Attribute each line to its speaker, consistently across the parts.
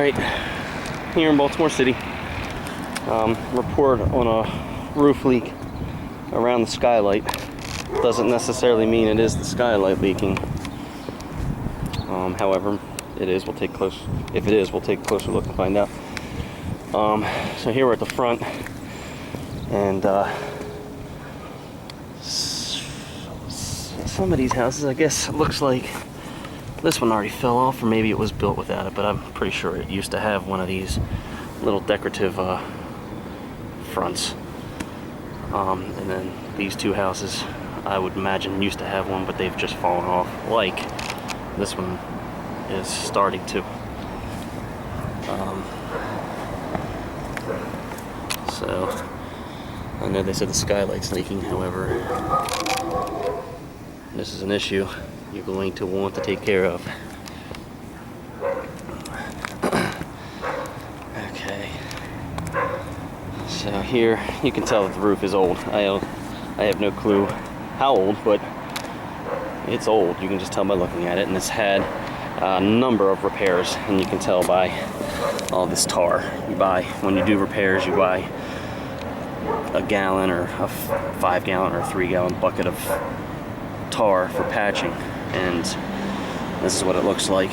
Speaker 1: Alright, here in Baltimore City, report on a roof leak around the skylight. Doesn't necessarily mean it is the skylight leaking. However, it is. We'll take if it is, we'll take a closer look and find out. So here we're at the front, and some of these houses, I guess, it looks like this one already fell off, or maybe it was built without it, but I'm pretty sure it used to have one of these little decorative fronts. And then these two houses, I would imagine, used to have one, but they've just fallen off, like this one is starting to. So I know they said the skylight's leaking. However, this is an issue you're going to want to take care of. Okay, so here you can tell that the roof is old. I have no clue how old, but it's old. You can just tell by looking at it, and it's had a number of repairs, and you can tell by all this tar. When you do repairs, you buy a gallon or a 5-gallon or a 3-gallon bucket of tar for patching, and this is what it looks like.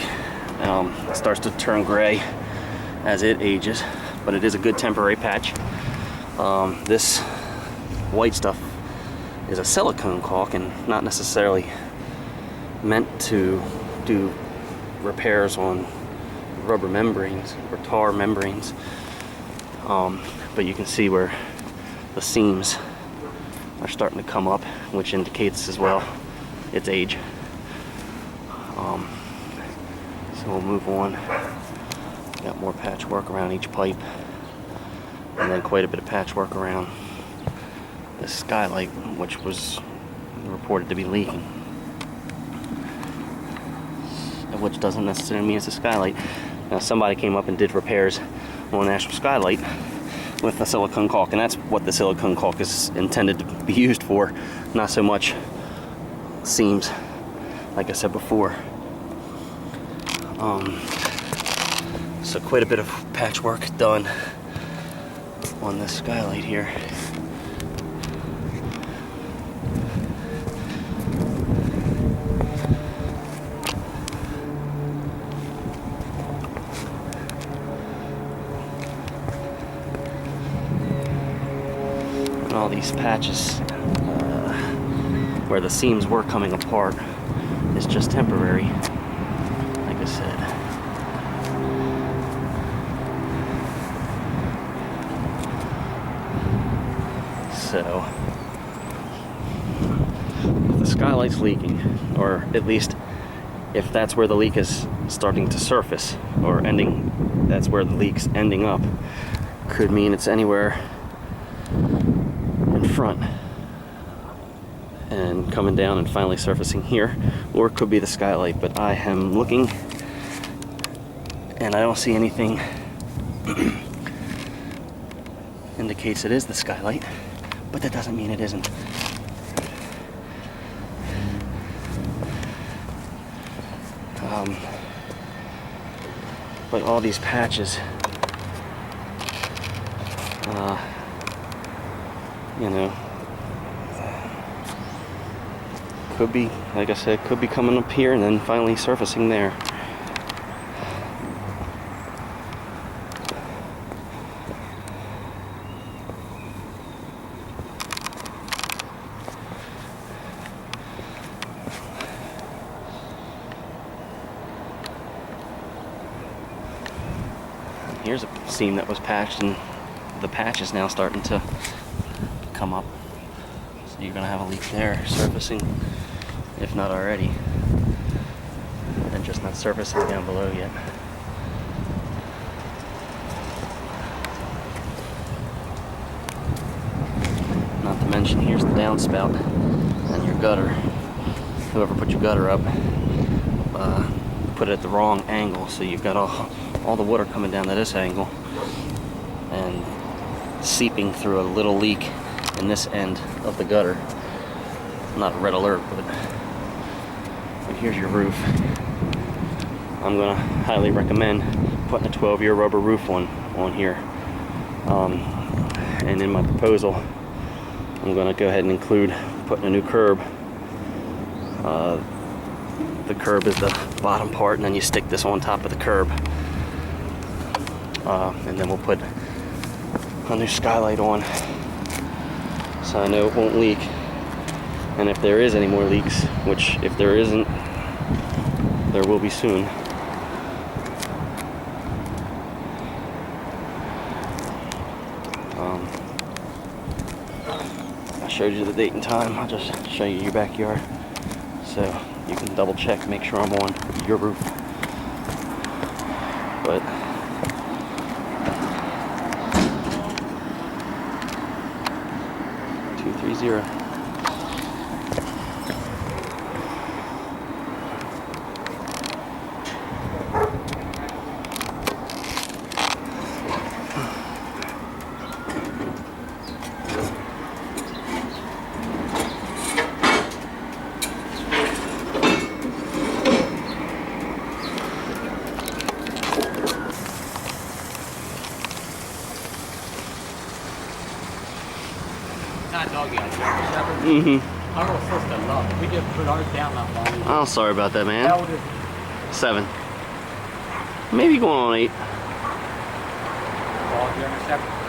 Speaker 1: It starts to turn gray as it ages, but it is a good temporary patch. This white stuff is a silicone caulk and not necessarily meant to do repairs on rubber membranes or tar membranes, but you can see where the seams are starting to come up, which indicates as well its age. So we'll move on. Got more patchwork around each pipe, and then quite a bit of patchwork around the skylight, which was reported to be leaking, which doesn't necessarily mean it's a skylight. Now, somebody came up and did repairs on the actual skylight with the silicone caulk, and that's what the silicone caulk is intended to be used for, not so much seams, like I said before. So quite a bit of patchwork done on this skylight here. And all these patches where the seams were coming apart is just temporary, like I said. So, if the skylight's leaking, or at least if that's where the leak is starting to surface, or ending, that's where the leak's ending up, could mean it's anywhere in front and coming down and finally surfacing here, or it could be the skylight. But I am looking and I don't see anything indicates it is the skylight, but that doesn't mean it isn't. But all these patches, you know, could be, like I said, could be coming up here and then finally surfacing there. Here's a seam that was patched, and the patch is now starting to come up. So you're going to have a leak there surfacing, if not already, and just not surfacing down below yet. Not to mention, here's the downspout and your gutter. Whoever put your gutter up put it at the wrong angle, so you've got all the water coming down to this angle and seeping through a little leak in this end of the gutter. Not a red alert, but here's your roof. I'm gonna highly recommend putting a 12-year rubber roof on here. And in my proposal, I'm going to go ahead and include putting a new curb. The curb is the bottom part, and then you stick this on top of the curb. And then we'll put a new skylight on, so I know it won't leak. And if there is any more leaks, which if there isn't, there will be soon. I showed you the date and time. I'll just show you your backyard so you can double check, make sure I'm on your roof. But two, 3, 0.
Speaker 2: Not doggy on German Shepherd.
Speaker 1: Mm-hmm.
Speaker 2: Our little sister loved it. We just put ours down not long ago.
Speaker 1: Oh, sorry about that, man.
Speaker 2: How old is it?
Speaker 1: 7. Maybe going on 8.
Speaker 2: Dog German Shepherd.